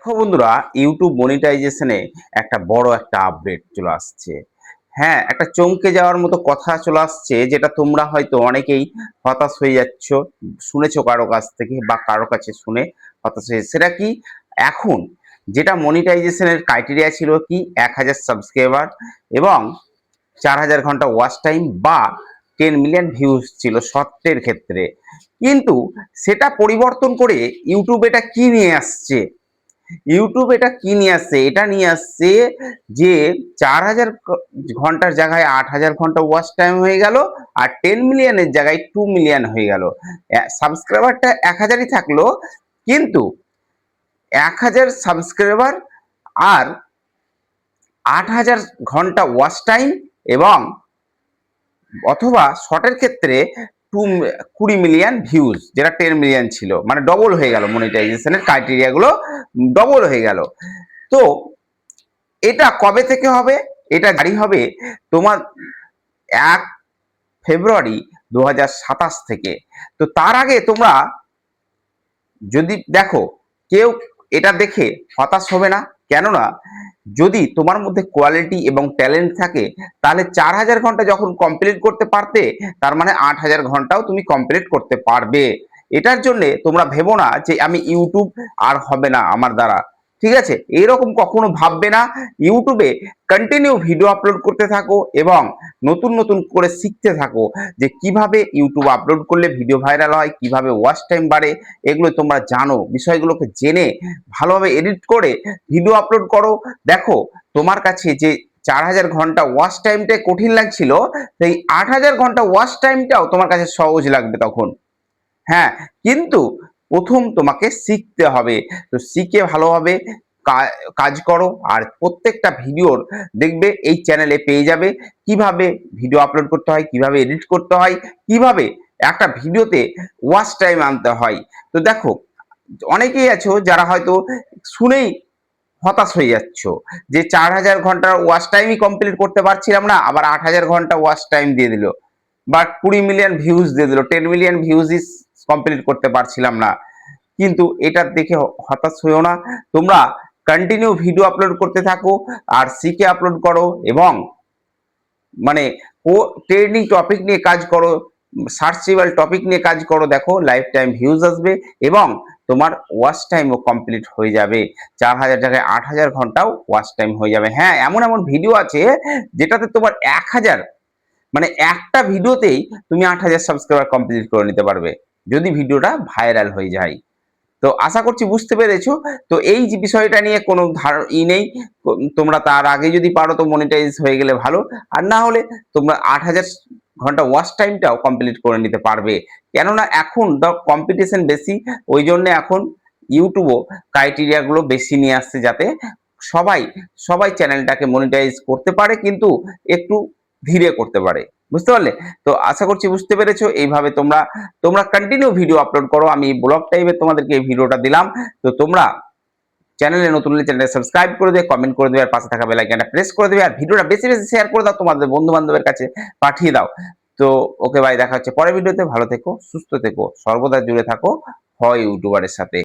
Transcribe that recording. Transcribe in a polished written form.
দেখো বন্ধুরা, ইউটিউব মনিটাইজেশনে একটা বড় একটা আপডেট চলে আসছে। হ্যাঁ, একটা চমকে যাওয়ার মতো কথা চলে আসছে, যেটা তোমরা হয়তো অনেকেই হতাশ হয়ে যাচ্ছ, শুনেছো কারো কাছ থেকে বা কারো কাছে শুনে হতাশ হয়ে। সেটা কি? এখন যেটা মনিটাইজেশনের ক্রাইটেরিয়া ছিল কি 1000 সাবস্ক্রাইবার এবং 4000 ঘন্টা ওয়াচ টাইম বা 10 মিলিয়ন ভিউজ ছিল শর্টের ক্ষেত্রে। কিন্তু সেটা পরিবর্তন করে ইউটিউব এটা কি নিয়ে আসছে? ইউটিউব এটা কি নিয়ে আসছে? এটা নিয়ে আসছে যে 4000 ঘন্টার জায়গায় 8000 ঘন্টা ওয়াচ টাইম হয়ে গেল, আর 10 মিলিয়নের জায়গায় 2 মিলিয়ন হয়ে গেল। সাবস্ক্রাইবারটা 1000ই থাকলো, কিন্তু 1000 সাবস্ক্রাইবার আর 8000 ঘন্টা ওয়াচ টাইম এবং অথবা শর্টের ক্ষেত্রে 20 মিলিয়ন ভিউজ, যেটা 10 মিলিয়ন ছিল, মানে ডবল হয়ে গেল। মনিটাইজেশনের ক্রাইটেরিয়া গুলো ডবল হয়ে গেল। তো এটা কবে থেকে হবে? এটা জারি হবে তোমার 1 ফেব্রুয়ারি 2027 থেকে। তো তার আগে তোমরা যদি দেখো, কেউ এটা দেখে হতাশ হবে না। কেননা যদি তোমার মধ্যে কোয়ালিটি এবং ট্যালেন্ট থাকে, তাহলে 4000 ঘন্টা যখন কমপ্লিট করতে পারতে, তার মানে 8000 ঘন্টাও তুমি কমপ্লিট করতে পারবে। এটার জন্য তোমরা ভেবো না যে আমি ইউটিউব আর হবে না আমার দ্বারা। ঠিক আছে, এরকম কখনো ভাববে না। ইউটিউবে কন্টিনিউ ভিডিও আপলোড করতে থাকো এবং নতুন নতুন করে শিখতে থাকো যে কিভাবে ইউটিউব আপলোড করলে ভিডিও ভাইরাল হয়, কিভাবে ওয়াচ টাইম বাড়ে। এগুলো তোমরা জানো, বিষয়গুলোকে জেনে ভালোভাবে এডিট করে ভিডিও আপলোড করো। দেখো, তোমার কাছে যে 4000 ঘন্টা ওয়াচ টাইমটাই কঠিন লাগছিল, সেই 8000 ঘন্টা ওয়াচ টাইমটাও তোমার কাছে সহজ লাগবে তখন। হ্যাঁ, কিন্তু প্রথম তোমাকে শিখতে হবে। তো শিখে ভালোভাবে কাজ করো, আর প্রত্যেকটা ভিডিওর দেখবে এই চ্যানেলে পেয়ে যাবে কিভাবে ভিডিও আপলোড করতে হয়, কিভাবে এডিট করতে হয়, কিভাবে একটা ভিডিওতে ওয়াচ টাইম আনতে হয়। তো দেখো, অনেকেই আছো যারা হয়তো শুনেই হতাশ হয়ে যাচ্ছ যে 4000 ঘন্টার ওয়াচ টাইমই কমপ্লিট করতে পারছিলাম না, আবার 8000 ঘন্টা ওয়াচ টাইম দিয়ে দিল, বা 20 মিলিয়ন ভিউজ দিয়ে দিল, 10 মিলিয়ন ভিউজই কমপ্লিট করতে পারছিলাম না। কিন্তু এটা দেখে হতাশ হইও না। তোমরা কন্টিনিউ ভিডিও আপলোড করতে থাকো, আর শিখে আপলোড করো এবং মানে ও ট্রেন্ডিং টপিক নিয়ে কাজ করো, সার্চেবল টপিক নিয়ে কাজ করো। দেখো, লাইফ টাইম ভিউজ আসবে এবং তোমার ওয়াচ টাইমও কমপ্লিট হয়ে যাবে। 4000 জায়গায় 8000 ঘন্টাও ওয়াচ টাইম হয়ে যাবে। হ্যাঁ, এমন এমন ভিডিও আছে যেটাতে তোমার 1000, মানে একটা ভিডিওতেই তুমি 8000 সাবস্ক্রাইবার কমপ্লিট করে নিতে পারবে, যদি ভিডিওটা ভাইরাল হয়ে যায়। তো আশা করছি বুঝতে পেরেছো। তো এই যে বিষয়টা নিয়ে কোনো নেই। তোমরা তার আগে যদি পারো তো মনিটাইজ হয়ে গেলে ভালো, আর না হলে তোমরা 8000 ঘন্টা ওয়াচ টাইমটাও কমপ্লিট করে নিতে পারবে। কেননা এখন কম্পিটিশন বেশি, ওই জন্য এখন ইউটিউবও ক্রাইটেরিয়া গুলো বেশি নিয়ে আসছে, যাতে সবাই সবাই চ্যানেলটাকে মনিটাইজ করতে পারে, কিন্তু একটু ধীরে করতে পারে। বুঝতে পারলে? তো আশা করছি বুঝতে পেরেছো। এইভাবে তোমরা তোমরা কন্টিনিউ ভিডিও আপলোড করো। আমি ব্লগ টাইপের তোমাদেরকে এই ভিডিওটা দিলাম। তো তোমরা চ্যানেলে নতুন হলে চ্যানেলটা সাবস্ক্রাইব করে দেবে, কমেন্ট করে দেবে, আর পাশে থাকা বেল আইকনটা প্রেস করে দেবে, আর ভিডিওটা বেশি বেশি শেয়ার করে দাও, তোমাদের বন্ধু বান্ধবের কাছে পাঠিয়ে দাও। তো ওকে ভাই, দেখা হচ্ছে পরের ভিডিওতে। ভালো থেকো, সুস্থ থেকো, সর্বদা জুড়ে থাকো হয় ইউটিউবারের সাথে।